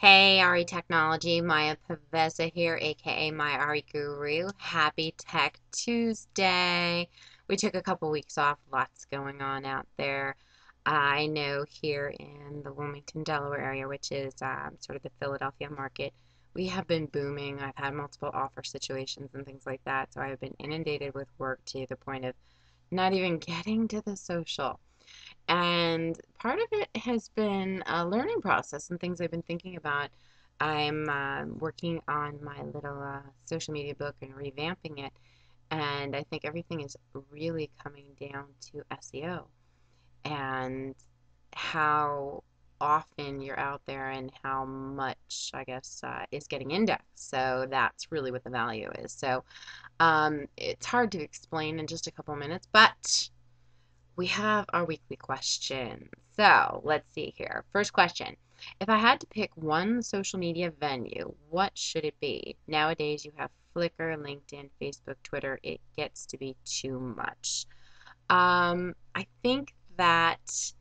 Hey, Ari Technology, Maya Paveza here, aka My Ari Guru. Happy Tech Tuesday. We took a couple weeks off, lots going on out there. I know here in the Wilmington, Delaware area, which is sort of the Philadelphia market, we have been booming. I've had multiple offer situations and things like that, so I have been inundated with work to the point of not even getting to the social. And part of it has been a learning process and things I've been thinking about. I'm working on my little social media book and revamping it. And I think everything is really coming down to SEO and how often you're out there and how much, I guess, is getting indexed. So that's really what the value is. So it's hard to explain in just a couple minutes, but we have our weekly questions. So let's see here. First question. If I had to pick one social media venue, what should it be? Nowadays, you have Flickr, LinkedIn, Facebook, Twitter. It gets to be too much. I think that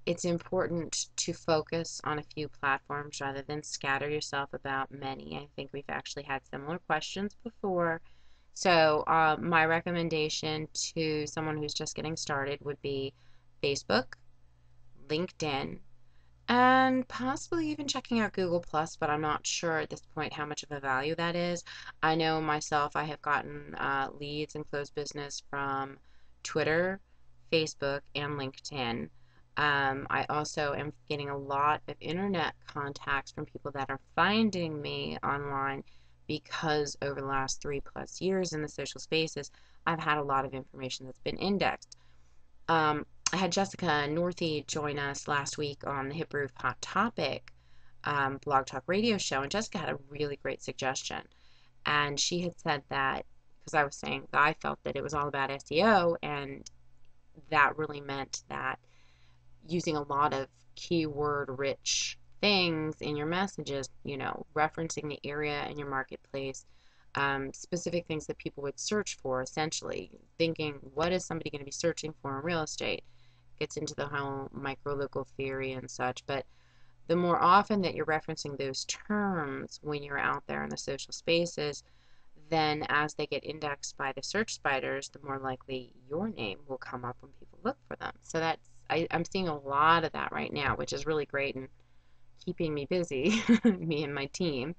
it's important to focus on a few platforms rather than scatter yourself about many. I think we've actually had similar questions before. So, my recommendation to someone who's just getting started would be Facebook, LinkedIn, and possibly even checking out Google Plus, but I'm not sure at this point how much of a value that is. I know myself, I have gotten leads and closed business from Twitter, Facebook, and LinkedIn. I also am getting a lot of internet contacts from people that are finding me online because over the last 3+ years in the social spaces, I've had a lot of information that's been indexed. I had Jessica Northey join us last week on the Hip Roof Hot Topic blog talk radio show, and Jessica had a really great suggestion. And she had said that because I was saying that I felt that it was all about SEO, and that really meant that using a lot of keyword rich things in your messages, referencing the area and your marketplace, specific things that people would search for, essentially, thinking, what is somebody going to be searching for in real estate? Gets into the whole micro-local theory and such, but the more often that you're referencing those terms when you're out there in the social spaces, then as they get indexed by the search spiders, the more likely your name will come up when people look for them. So I'm seeing a lot of that right now, which is really great and keeping me busy, me and my team.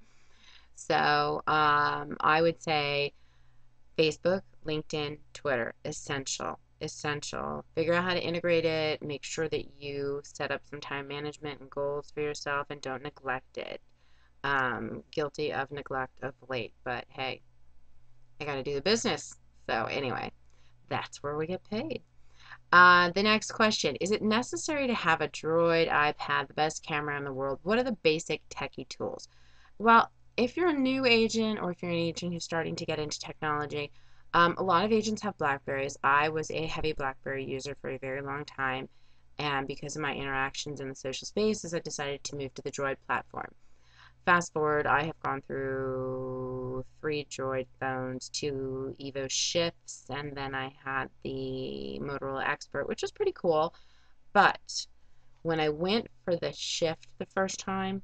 So I would say Facebook, LinkedIn, Twitter, essential. Essential. Figure out how to integrate it. Make sure that you set up some time management and goals for yourself and don't neglect it. Guilty of neglect of late, but hey, I got to do the business. So anyway, that's where we get paid. The next question, is it necessary to have a Droid, iPad, the best camera in the world? What are the basic techie tools? Well, if you're a new agent or if you're an agent who's starting to get into technology, a lot of agents have Blackberries. I was a heavy Blackberry user for a very long time, and because of my interactions in the social spaces, I decided to move to the Droid platform. Fast forward, I have gone through 3 Droid phones, 2 Evo Shifts, and then I had the Motorola Expert, which was pretty cool. But when I went for the Shift the first time,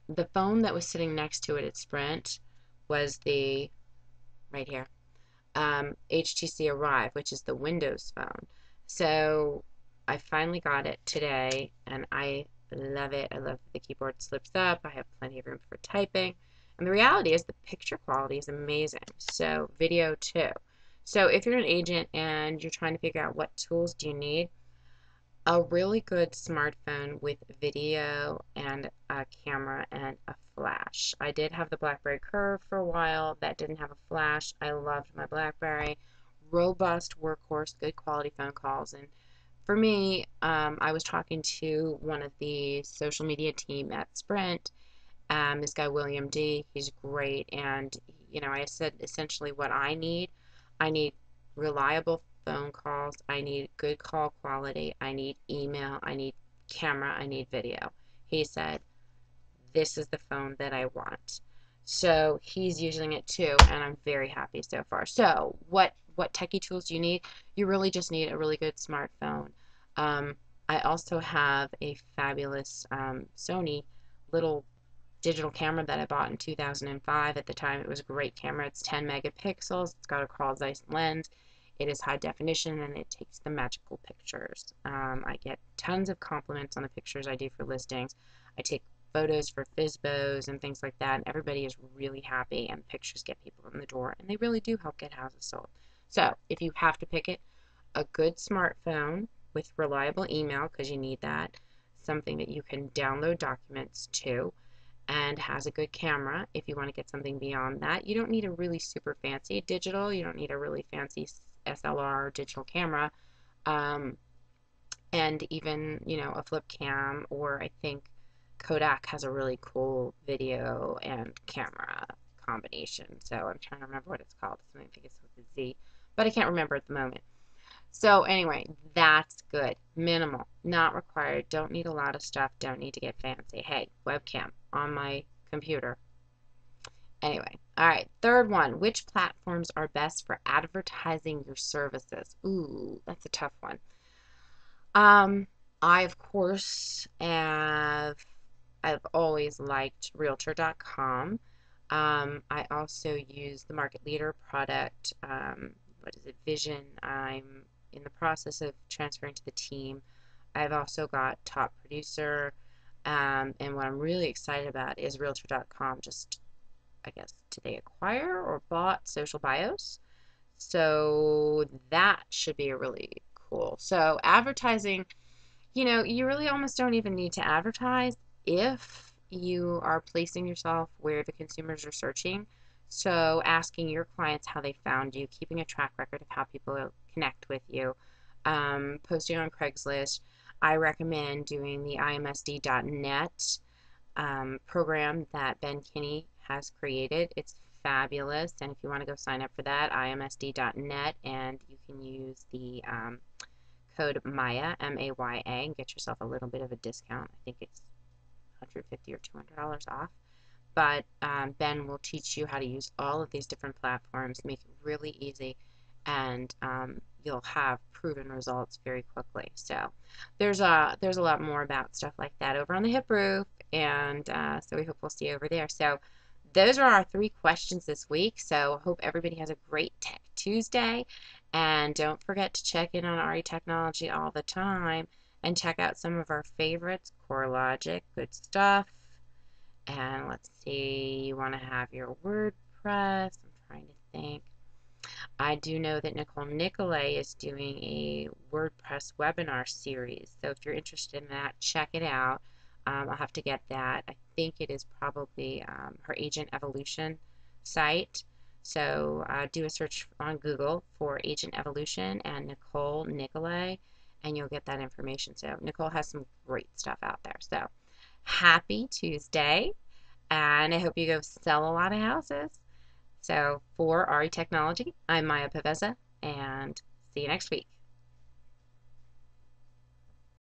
the phone that was sitting next to it at Sprint was the, right here, HTC Arrive, which is the Windows phone. So I finally got it today, and I love it. I love that the keyboard slips up. I have plenty of room for typing. And the reality is the picture quality is amazing. So video too. So if you're an agent and you're trying to figure out what tools do you need, a really good smartphone with video and a camera and a flash. I did have the BlackBerry Curve for a while. That didn't have a flash. I loved my BlackBerry. Robust workhorse, good quality phone calls. And for me, I was talking to one of the social media team at Sprint, this guy William D. He's great, and I said essentially what I need. I need reliable phone calls. I need good call quality. I need email. I need camera. I need video. He said, "This is the phone that I want." So he's using it too, and I'm very happy so far. So what techie tools do you need? You really just need a really good smartphone. I also have a fabulous Sony little digital camera that I bought in 2005. At the time, it was a great camera. It's 10 megapixels. It's got a Carl Zeiss lens. It is high definition and it takes the magical pictures. I get tons of compliments on the pictures I do for listings. I take photos for FISBOs and things like that, and everybody is really happy, and pictures get people in the door, and they really do help get houses sold. So if you have to pick it, a good smartphone with reliable email, because you need that, something that you can download documents to, and has a good camera. If you want to get something beyond that, you don't need a really super fancy digital. You don't need a really fancy SLR digital camera. Um, and even, a flip cam, or I think Kodak has a really cool video and camera combination. So I'm trying to remember what it's called. I think it's with a Z, but I can't remember at the moment. So anyway, that's good. Minimal, not required. Don't need a lot of stuff. Don't need to get fancy. Hey, webcam on my computer. Anyway, all right. Third one, which platforms are best for advertising your services? Ooh, that's a tough one. I of course I've always liked Realtor.com. I also use the market leader product. What is it? Vision. I'm in the process of transferring to the team. I've also got Top Producer. And what I'm really excited about is Realtor.com. Just, I guess, did they acquire or bought Social Bios? So that should be a really cool. So advertising, you really almost don't even need to advertise if you are placing yourself where the consumers are searching. So asking your clients how they found you, keeping a track record of how people connect with you, posting on Craigslist. I recommend doing the imsd.net program that Ben Kinney has created. It's fabulous, and if you want to go sign up for that, imsd.net, and you can use the code MAYA, MAYA, and get yourself a little bit of a discount. I think it's $150 or $200 off. But Ben will teach you how to use all of these different platforms, make it really easy, and you'll have proven results very quickly. So there's a lot more about stuff like that over on the Hip Roof, and so we hope we'll see you over there. So those are our 3 questions this week. So I hope everybody has a great Tech Tuesday, and don't forget to check in on RE Technology all the time and check out some of our favorites. CoreLogic, good stuff. And let's see, you want to have your WordPress. I'm trying to think. I do know that Nicole Nicolay is doing a WordPress webinar series. So if you're interested in that, check it out. I'll have to get that. I think it is probably her Agent Evolution site. So do a search on Google for Agent Evolution and Nicole Nicolay, and you'll get that information. So Nicole has some great stuff out there. So happy Tuesday, and I hope you go sell a lot of houses. So for RE Technology, I'm Maya Paveza, and see you next week.